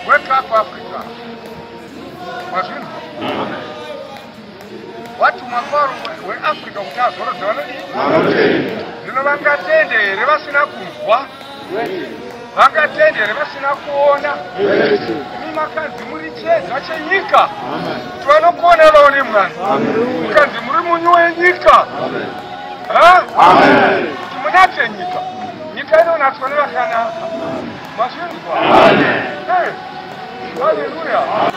Wake up Africa. Mwazini? Watu makwaru we Africa kutazora zonali? Zino bangatendere basina kumva. Bangatendere basina kuona. Makazi muri cheza chenyika. Twanokona loni mwana. Mukazi muri munywe nyika. Amen. Munate nyika. Nyika ino natwanira kana. Mwazini? Amen. Hallelujah.